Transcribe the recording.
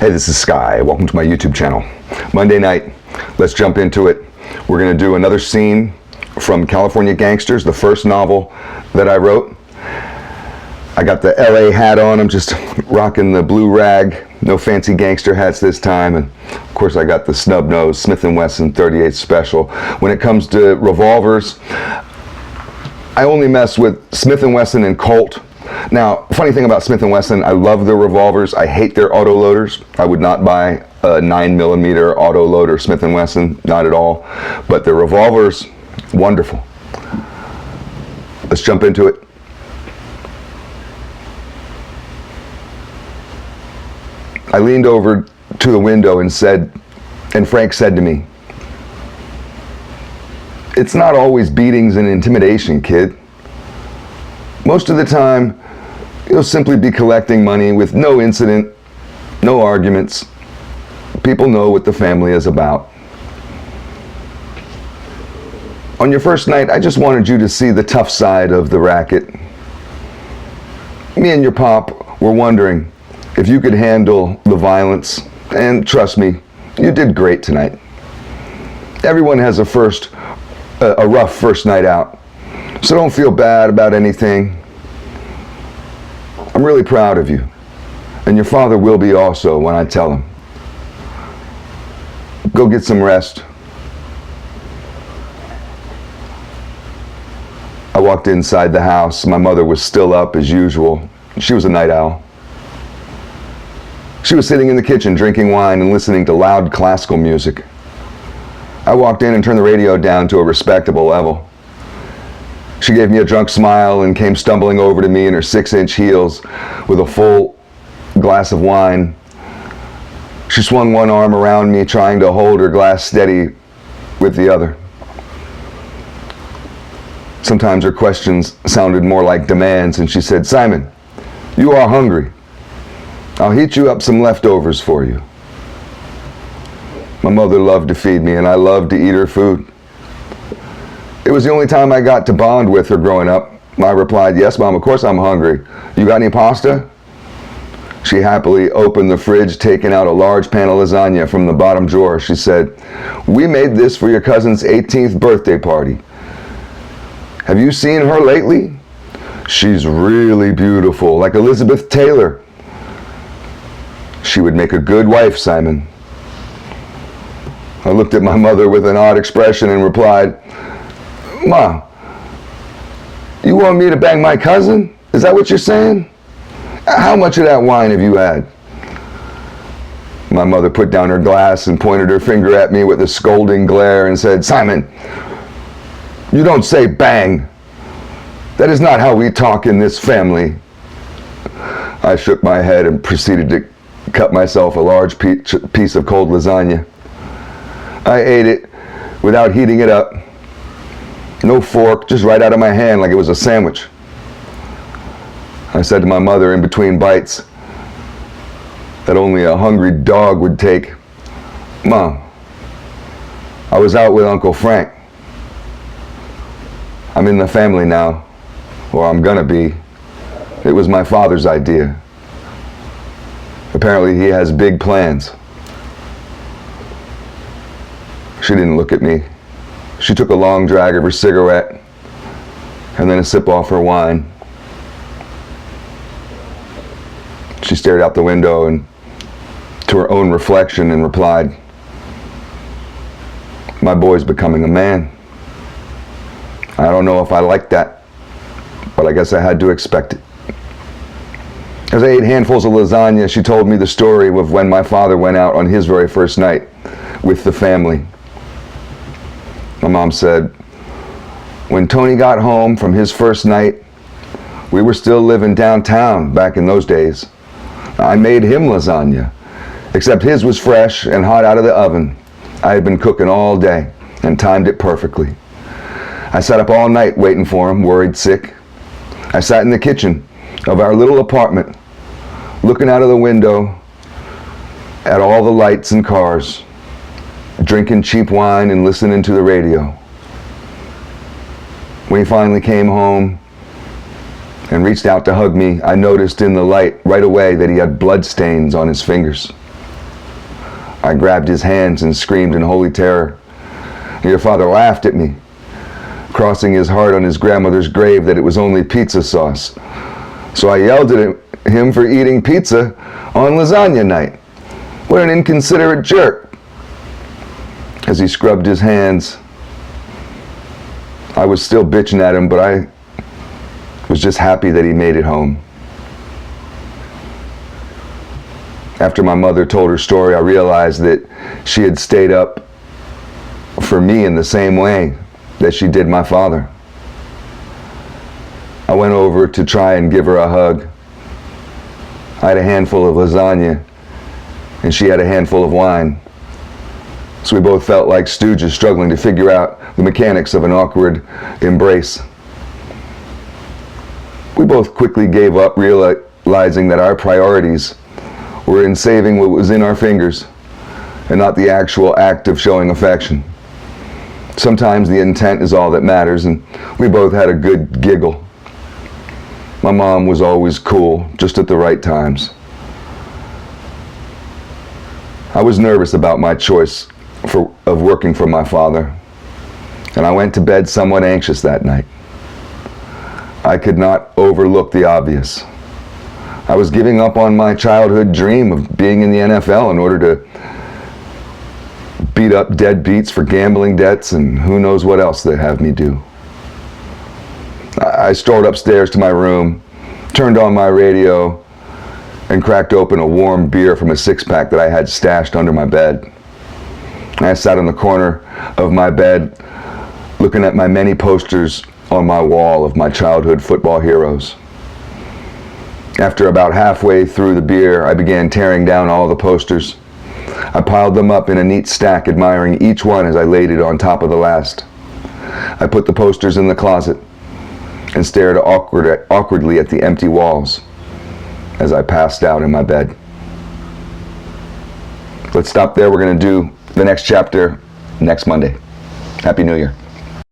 Hey, this is Sky. Welcome to my YouTube channel. Monday night, let's jump into it. We're going to do another scene from California Gangsters, the first novel that I wrote. I got the LA hat on. I'm just rocking the blue rag. No fancy gangster hats this time. And of course, I got the snub nose Smith & Wesson 38 Special. When it comes to revolvers, I only mess with Smith & Wesson and Colt. Now, funny thing about Smith & Wesson, I love their revolvers. I hate their autoloaders. I would not buy a 9mm autoloader Smith & Wesson, not at all. But their revolvers, wonderful. Let's jump into it. I leaned over to the window and Frank said to me, "It's not always beatings and intimidation, kid. Most of the time, you'll simply be collecting money with no incident, no arguments. People know what the family is about. On your first night, I just wanted you to see the tough side of the racket. Me and your pop were wondering if you could handle the violence, and trust me, you did great tonight. Everyone has a rough first night out, so don't feel bad about anything. I'm really proud of you, and your father will be also when I tell him. Go get some rest." I walked inside the house. My mother was still up as usual. She was a night owl. She was sitting in the kitchen drinking wine and listening to loud classical music. I walked in and turned the radio down to a respectable level. She gave me a drunk smile and came stumbling over to me in her 6-inch heels with a full glass of wine. She swung one arm around me, trying to hold her glass steady with the other. Sometimes her questions sounded more like demands, and she said, "Simon, you are hungry. I'll heat you up some leftovers for you." My mother loved to feed me, and I loved to eat her food. It was the only time I got to bond with her growing up. I replied, "Yes, Mom, of course I'm hungry. You got any pasta?" She happily opened the fridge, taking out a large pan of lasagna from the bottom drawer. She said, "We made this for your cousin's 18th birthday party. Have you seen her lately? She's really beautiful, like Elizabeth Taylor. She would make a good wife, Simon." I looked at my mother with an odd expression and replied, "Ma, you want me to bang my cousin? Is that what you're saying? How much of that wine have you had?" My mother put down her glass and pointed her finger at me with a scolding glare and said, "Simon, you don't say bang. That is not how we talk in this family." I shook my head and proceeded to cut myself a large piece of cold lasagna. I ate it without heating it up. No fork, just right out of my hand like it was a sandwich. I said to my mother in between bites that only a hungry dog would take, "Mom, I was out with Uncle Frank. I'm in the family now, or I'm gonna be. It was my father's idea. Apparently he has big plans." She didn't look at me. She took a long drag of her cigarette and then a sip off her wine. She stared out the window and to her own reflection and replied, "My boy's becoming a man. I don't know if I like that, but I guess I had to expect it." As I ate handfuls of lasagna, she told me the story of when my father went out on his very first night with the family. My mom said, "When Tony got home from his first night, we were still living downtown back in those days. I made him lasagna, except his was fresh and hot out of the oven. I had been cooking all day and timed it perfectly. I sat up all night waiting for him, worried sick. I sat in the kitchen of our little apartment, looking out of the window at all the lights and cars, drinking cheap wine and listening to the radio. When he finally came home and reached out to hug me, I noticed in the light right away that he had blood stains on his fingers. I grabbed his hands and screamed in holy terror. Your father laughed at me, crossing his heart on his grandmother's grave that it was only pizza sauce. So I yelled at him for eating pizza on lasagna night. What an inconsiderate jerk. As he scrubbed his hands, I was still bitching at him, but I was just happy that he made it home. After my mother told her story, I realized that she had stayed up for me in the same way that she did my father. I went over to try and give her a hug. I had a handful of lasagna, and she had a handful of wine. So we both felt like stooges struggling to figure out the mechanics of an awkward embrace. We both quickly gave up, realizing that our priorities were in saving what was in our fingers and not the actual act of showing affection. Sometimes the intent is all that matters, and we both had a good giggle. My mom was always cool, just at the right times. I was nervous about my choice of working for my father, and I went to bed somewhat anxious that night. I could not overlook the obvious. I was giving up on my childhood dream of being in the NFL in order to beat up deadbeats for gambling debts and who knows what else they'd have me do. I strolled upstairs to my room, turned on my radio, and cracked open a warm beer from a six-pack that I had stashed under my bed. I sat on the corner of my bed looking at my many posters on my wall of my childhood football heroes. After about halfway through the beer, I began tearing down all the posters. I piled them up in a neat stack, admiring each one as I laid it on top of the last. I put the posters in the closet and stared awkwardly at the empty walls as I passed out in my bed. Let's stop there. We're going to do the next chapter next Monday. Happy New Year.